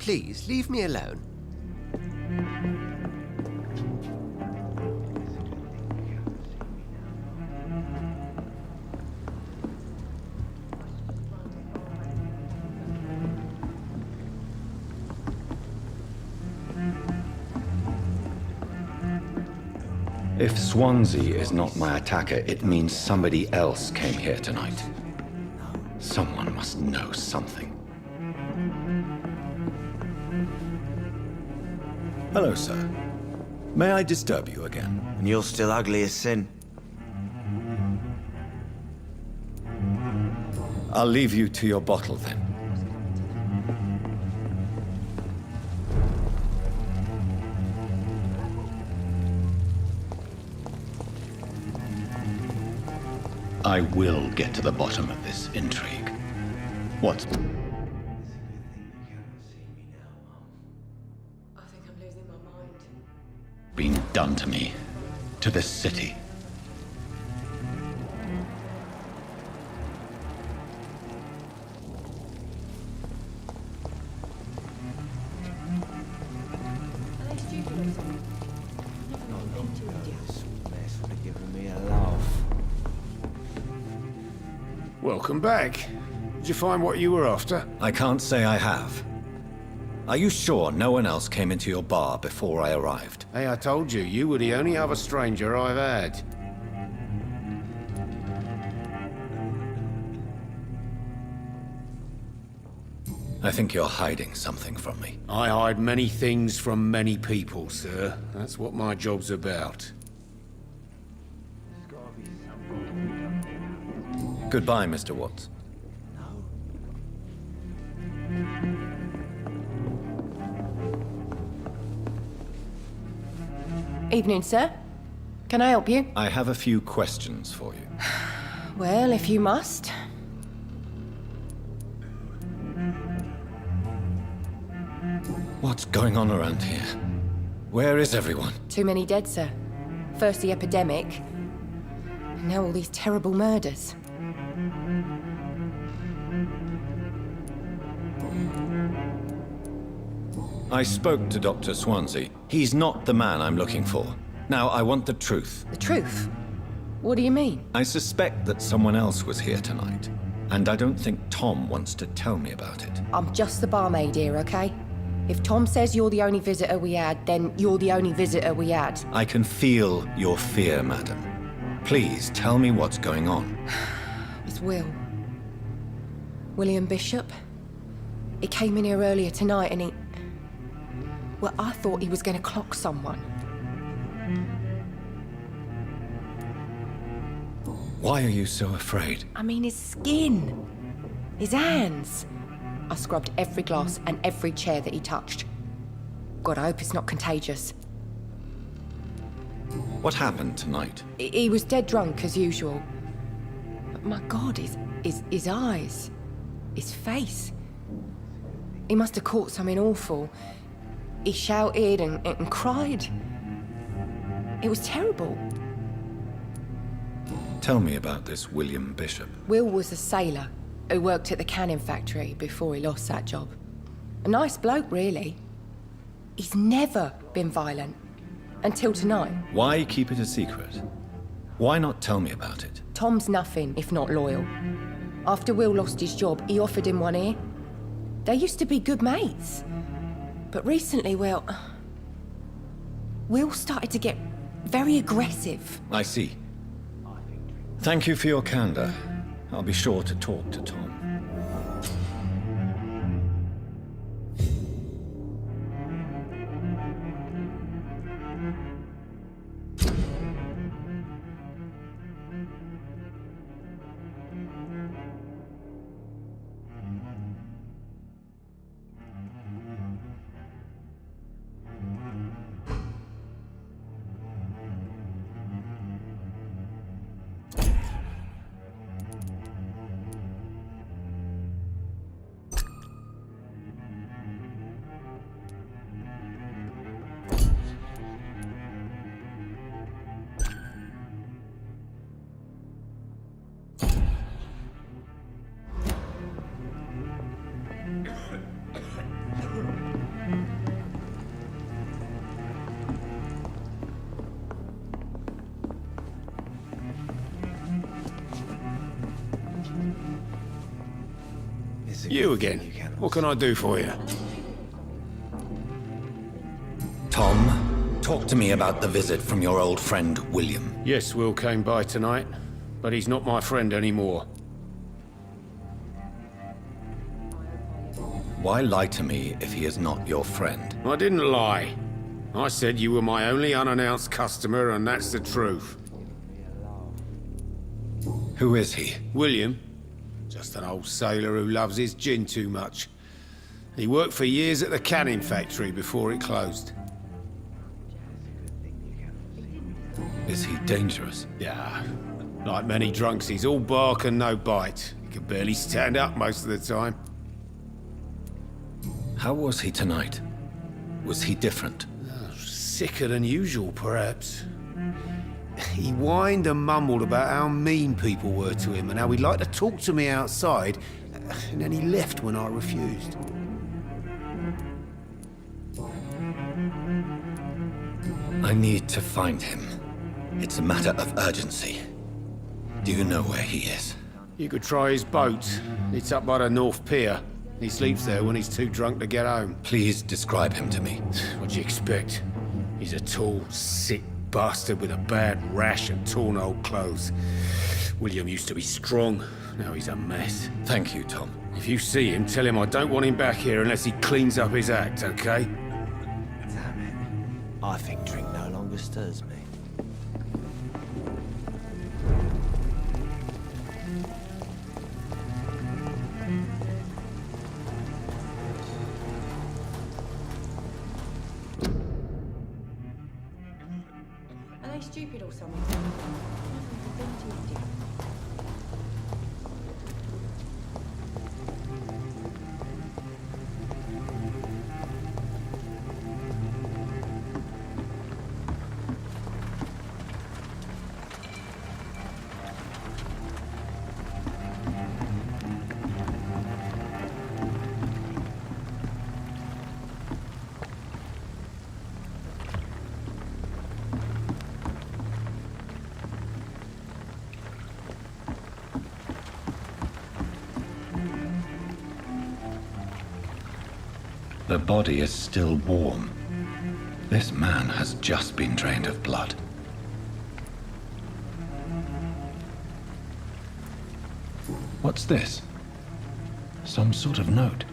please, leave me alone. If Swansea is not my attacker, it means somebody else came here tonight. Someone must know something. Hello, sir. May I disturb you again? And you're still ugly as sin. I'll leave you to your bottle, then. I will get to the bottom of this intrigue. What's I think I'm losing my mind. been done to me, to this city? Are they stupid or something? I've never been to India. Mess would have given me a laugh. Welcome back. Did you find what you were after? I can't say I have. Are you sure no one else came into your bar before I arrived? Hey, I told you, you were the only other stranger I've had. I think you're hiding something from me. I hide many things from many people, sir. That's what my job's about. Goodbye, Mr. Watts. Evening, sir. Can I help you? I have a few questions for you. Well, if you must. What's going on around here? Where is everyone? Too many dead, sir. First the epidemic, and now all these terrible murders. I spoke to Dr. Swansea. He's not the man I'm looking for. Now, I want the truth. The truth? What do you mean? I suspect that someone else was here tonight, and I don't think Tom wants to tell me about it. I'm just the barmaid here, okay? If Tom says you're the only visitor we had, then you're the only visitor we had. I can feel your fear, madam. Please, tell me what's going on. It's Will. William Bishop. He came in here earlier tonight and he... Well, I thought he was going to clock someone. Why are you so afraid? I mean, his skin. His hands. I scrubbed every glass and every chair that he touched. God, I hope it's not contagious. What happened tonight? He was dead drunk, as usual. But my God, his eyes. His face. He must have caught something awful. He shouted and cried. It was terrible. Tell me about this William Bishop. Will was a sailor who worked at the canning factory before he lost that job. A nice bloke, really. He's never been violent. Until tonight. Why keep it a secret? Why not tell me about it? Tom's nothing if not loyal. After Will lost his job, he offered him one ear. They used to be good mates. But recently, well... Will started to get very aggressive. I see. Thank you for your candor. I'll be sure to talk to Tom. It's a You good thing again. you cannot What can I do for you? Tom, talk to me about the visit from your old friend, William. Yes, Will came by tonight, but he's not my friend anymore. Why lie to me if he is not your friend? I didn't lie. I said you were my only unannounced customer, and that's the truth. Who is he? William, just an old sailor who loves his gin too much. He worked for years at the canning factory before it closed. Is he dangerous? Yeah, like many drunks, he's all bark and no bite. He can barely stand up most of the time. How was he tonight? Was he different? Sicker than usual, perhaps. He whined and mumbled about how mean people were to him and how he'd like to talk to me outside, and then he left when I refused. I need to find him. It's a matter of urgency. Do you know where he is? You could try his boat. It's up by the North Pier. He sleeps there when he's too drunk to get home. Please describe him to me. What do you expect? He's a tall, sick bastard with a bad rash and torn old clothes. William used to be strong. Now he's a mess. Thank you, Tom. If you see him, tell him I don't want him back here unless he cleans up his act, okay? Damn it. I think drink no longer stirs me. Are they stupid or something? The body is still warm. This man has just been drained of blood. What's this? Some sort of note.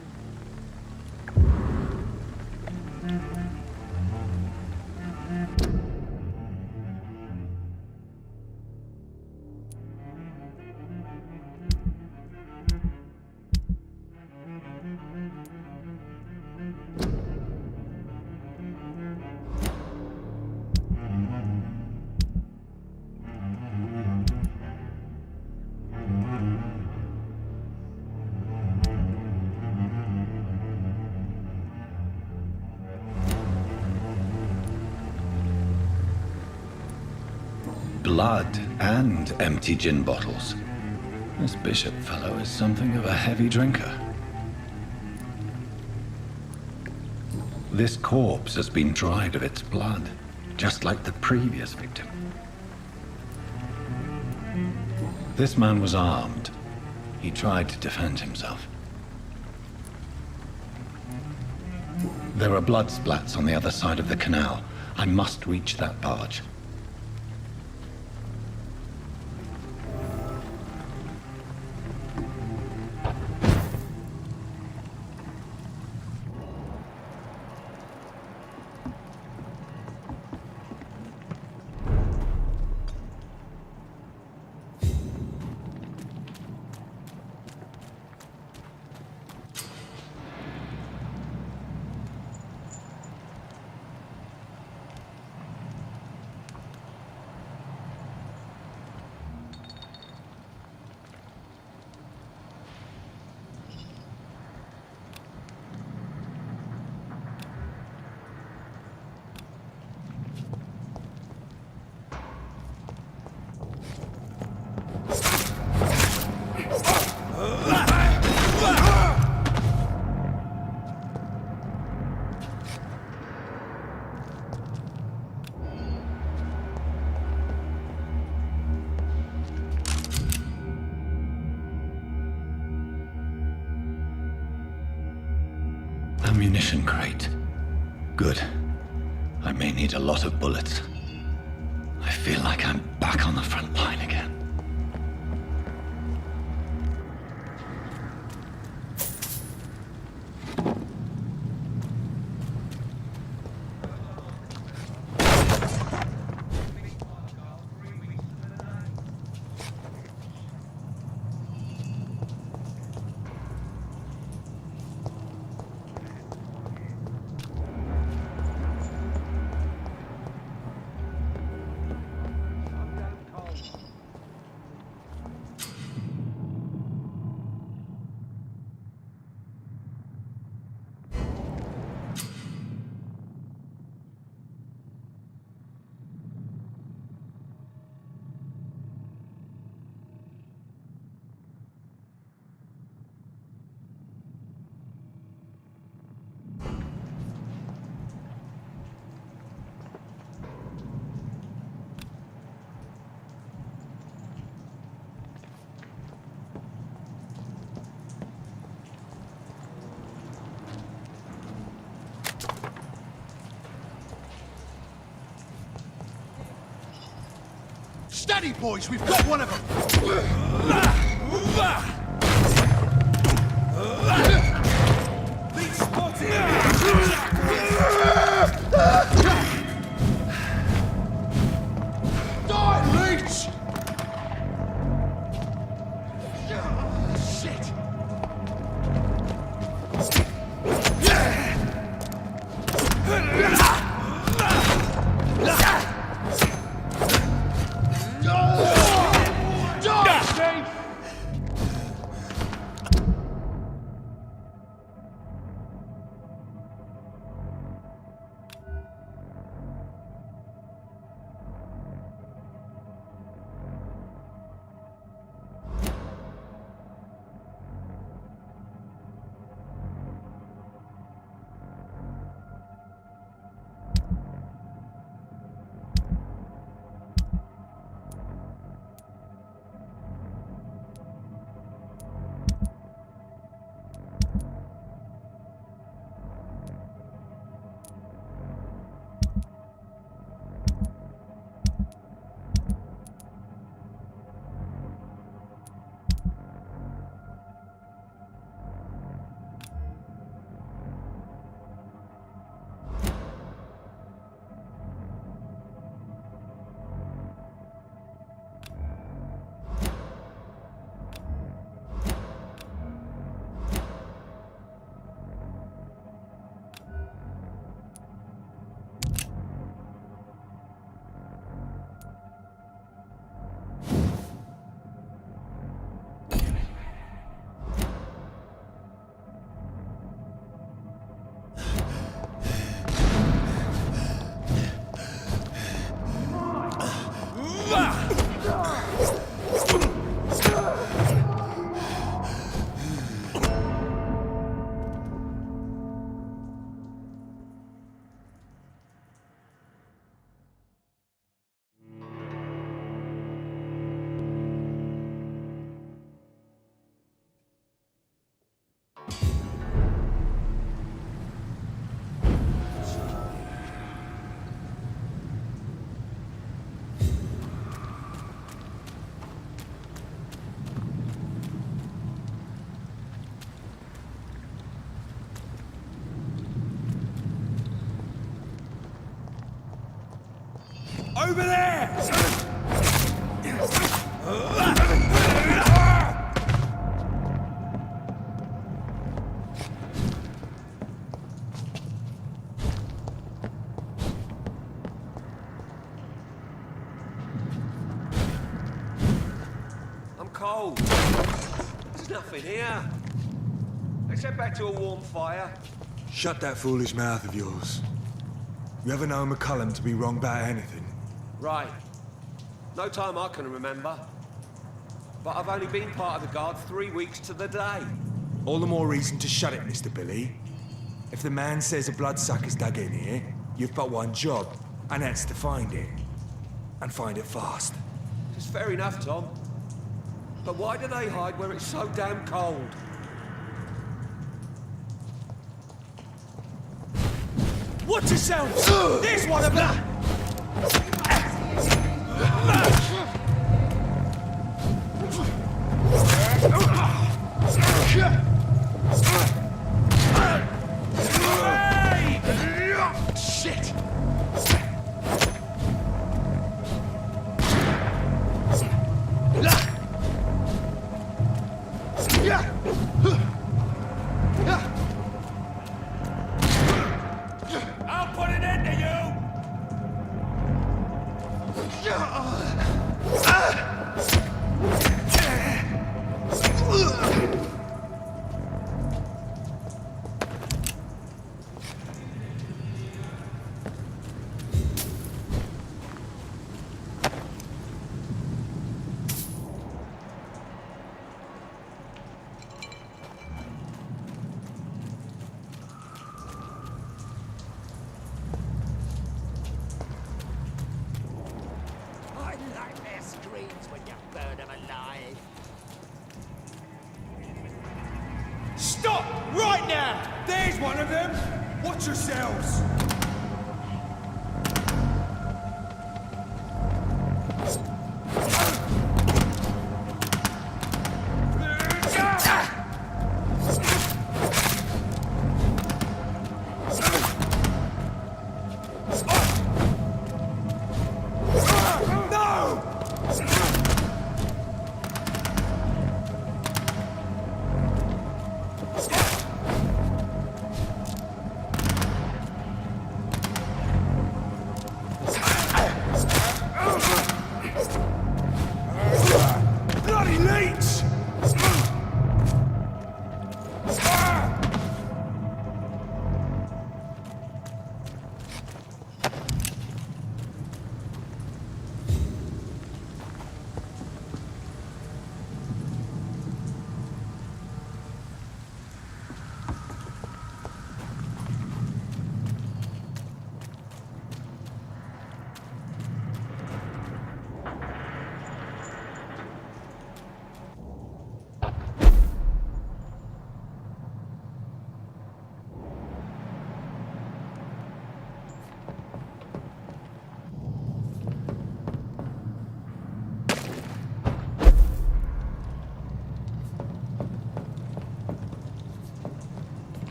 Blood and empty gin bottles. This bishop fellow is something of a heavy drinker. This corpse has been dried of its blood, just like the previous victim. This man was armed. He tried to defend himself. There are blood splats on the other side of the canal. I must reach that barge. ammunition crate. Good. I may need a lot of bullets. I feel like I'm back on the front line again. Steady, boys! We've got one of them! Lead spotted! Die, Leech! Shit! Over there! I'm cold. There's nothing here. Let's head back to a warm fire. Shut that foolish mouth of yours. You ever know McCullum to be wrong about anything? Right. No time I can remember. But I've only been part of the guard 3 weeks to the day. All the more reason to shut it, Mr. Billy. If the man says a bloodsucker's dug in here, you've but one job, and that's to find it. And find it fast. It's fair enough, Tom. But why do they hide where it's so damn cold? Watch yourselves! There's one of them! Shit! I'll put an end to you! Stop! Right now! There's one of them! Watch yourselves!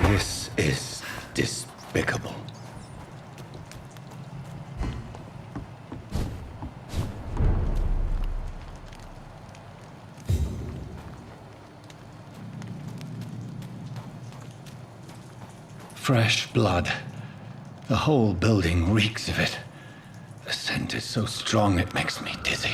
This is despicable. Fresh blood. The whole building reeks of it. The scent is so strong it makes me dizzy.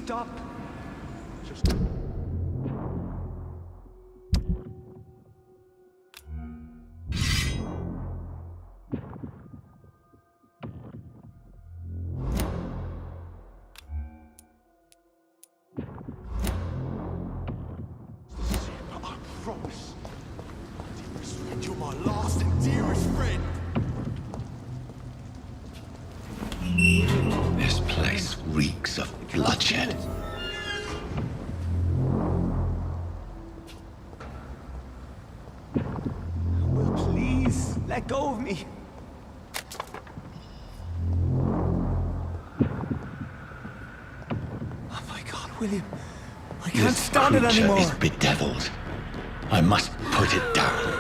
Stop! I promise. And you're my last and dearest friend. Bullshit. Will, please, let go of me. Oh my God, William. I can't This stand it creature anymore. is bedeviled. I must put it down.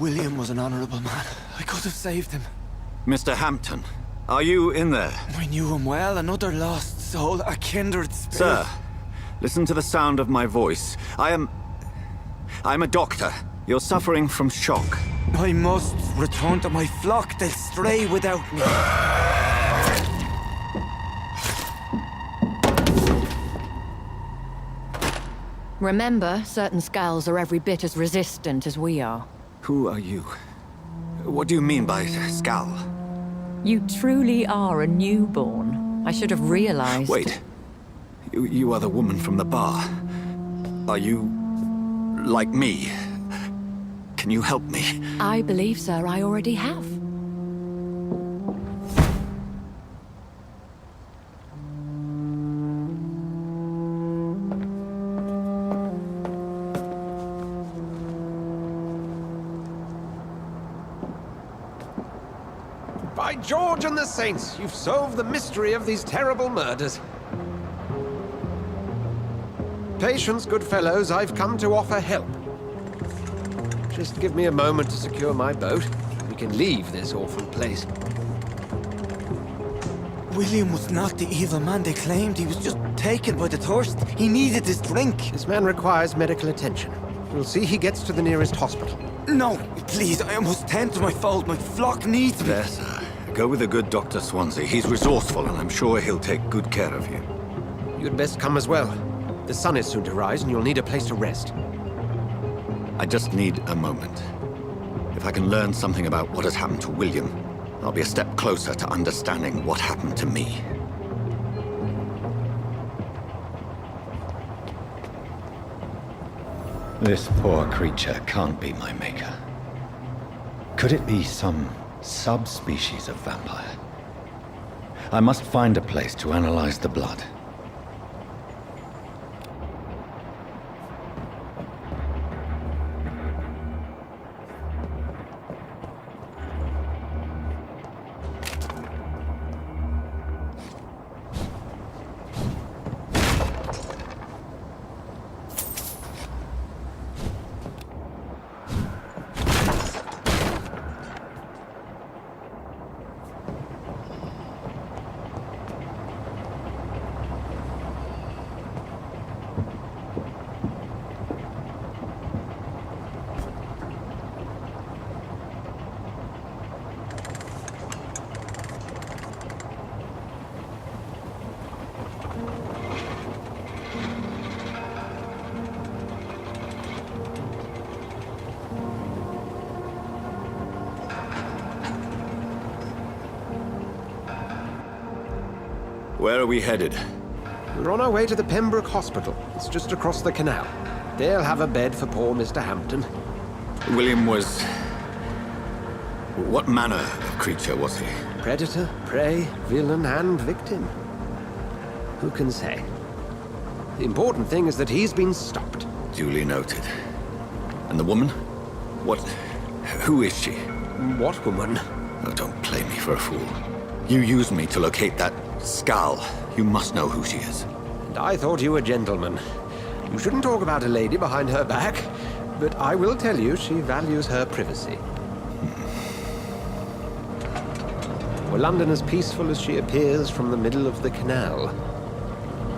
William was an honorable man. I could have saved him. Mr. Hampton, are you in there? I knew him well, another lost soul, a kindred spirit. Sir, listen to the sound of my voice. I'm a doctor. You're suffering from shock. I must return to my flock. They'll stray without me. Remember, certain skulls are every bit as resistant as we are. Who are you? What do you mean by skull? You truly are a newborn. I should have realized. Wait. You are the woman from the bar. Are you like me? Can you help me? I believe, sir, I already have. By George and the Saints, you've solved the mystery of these terrible murders. Patience, good fellows, I've come to offer help. Just give me a moment to secure my boat. We can leave this awful place. William was not the evil man they claimed. He was just taken by the thirst. He needed his drink. This man requires medical attention. You'll see he gets to the nearest hospital. No, please, I must tend to my fold. My flock needs me. There, sir. Go with the good Dr. Swansea. He's resourceful, and I'm sure he'll take good care of you. You'd best come as well. The sun is soon to rise, and you'll need a place to rest. I just need a moment. If I can learn something about what has happened to William, I'll be a step closer to understanding what happened to me. This poor creature can't be my maker. Could it be some subspecies of vampire? I must find a place to analyze the blood. Where are we headed? We're on our way to the Pembroke Hospital. It's just across the canal. They'll have a bed for poor Mr. Hampton. William was... What manner of creature was he? Predator, prey, villain, and victim. Who can say? The important thing is that he's been stopped. Duly noted. And the woman? What... Who is she? What woman? Oh, don't play me for a fool. You used me to locate that skull. You must know who she is. And I thought you a gentleman. You shouldn't talk about a lady behind her back, but I will tell you she values her privacy. Were London as peaceful as she appears from the middle of the canal?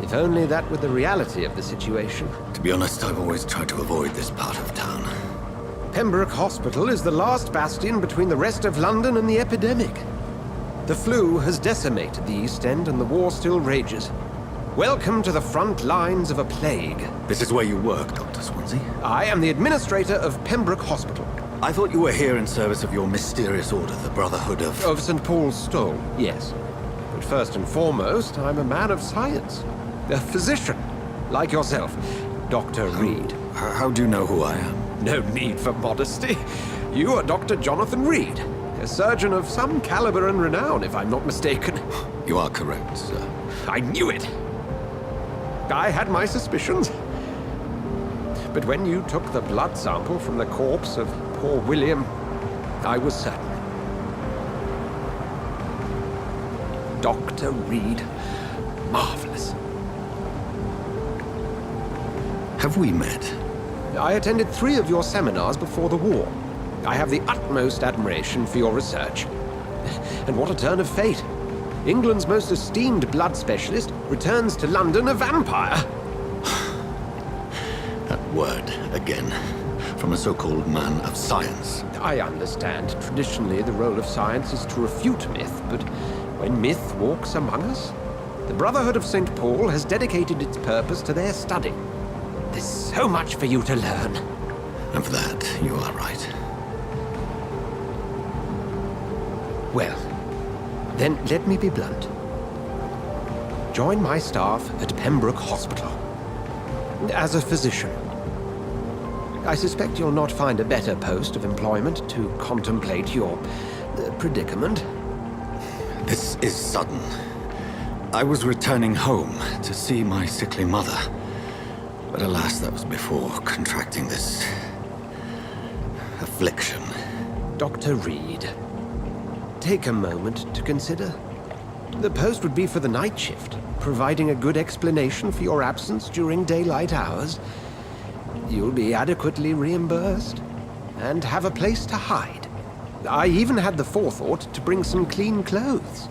If only that were the reality of the situation. To be honest, I've always tried to avoid this part of town. Pembroke Hospital is the last bastion between the rest of London and the epidemic. The flu has decimated the East End and the war still rages. Welcome to the front lines of a plague. This is where you work, Dr. Swansea? I am the administrator of Pembroke Hospital. I thought you were here in service of your mysterious order, the Brotherhood of... Of St. Paul's Stole, yes. But first and foremost, I'm a man of science. A physician, like yourself, Dr. Reid. How do you know who I am? No need for modesty. You are Dr. Jonathan Reid, a surgeon of some caliber and renown, if I'm not mistaken. You are correct, sir. I knew it! I had my suspicions. But when you took the blood sample from the corpse of poor William, I was certain. Dr. Reid. Marvelous. Have we met? I attended 3 of your seminars before the war. I have the utmost admiration for your research. And what a turn of fate. England's most esteemed blood specialist returns to London a vampire. That word, again. From a so-called man of science. I understand. Traditionally, the role of science is to refute myth, but when myth walks among us, the Brotherhood of St. Paul has dedicated its purpose to their study. There's so much for you to learn. And for that, you are right. Well, then let me be blunt. Join my staff at Pembroke Hospital. As a physician. I suspect you'll not find a better post of employment to contemplate your predicament. This is sudden. I was returning home to see my sickly mother. But alas, that was before contracting this... affliction. Dr. Reid, take a moment to consider. The post would be for the night shift, providing a good explanation for your absence during daylight hours. You'll be adequately reimbursed, and have a place to hide. I even had the forethought to bring some clean clothes.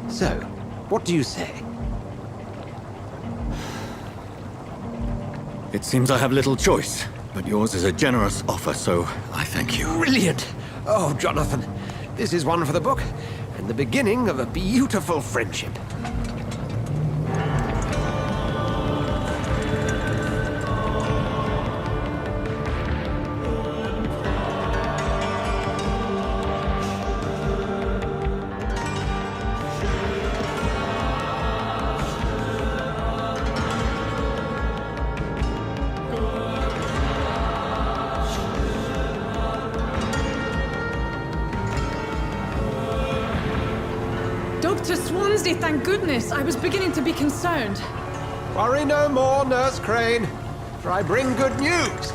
So, what do you say? It seems I have little choice, but yours is a generous offer, so I thank you. Brilliant! Oh, Jonathan, this is one for the book, and the beginning of a beautiful friendship. Dr. Swansea, thank goodness. I was beginning to be concerned. Worry no more, Nurse Crane, for I bring good news.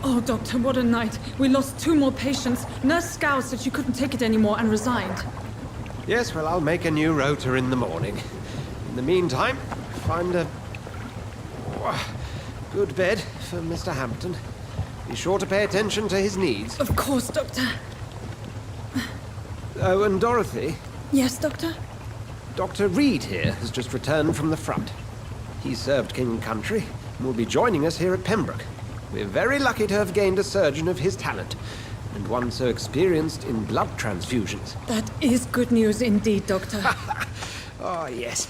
Oh, Doctor, what a night. We lost 2 more patients. Nurse Scow said she couldn't take it anymore and resigned. Yes, well, I'll make a new rota in the morning. In the meantime, find a good bed for Mr. Hampton. Be sure to pay attention to his needs. Of course, Doctor. Oh, and Dorothy, Yes, Doctor? Dr. Reid here has just returned from the front. He served King and Country and will be joining us here at Pembroke. We're very lucky to have gained a surgeon of his talent, and one so experienced in blood transfusions. That is good news indeed, Doctor. Oh, yes.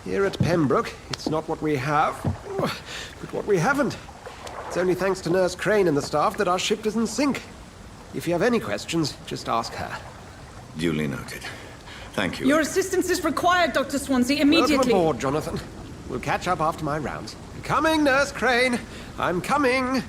Here at Pembroke, it's not what we have, but what we haven't. It's It's only thanks to Nurse Crane and the staff that our ship doesn't sink. If you have any questions, just ask her. Duly noted. Thank you. Your assistance is required, Dr. Swansea, immediately. Welcome aboard, Jonathan. We'll catch up after my rounds. Coming, Nurse Crane. I'm coming.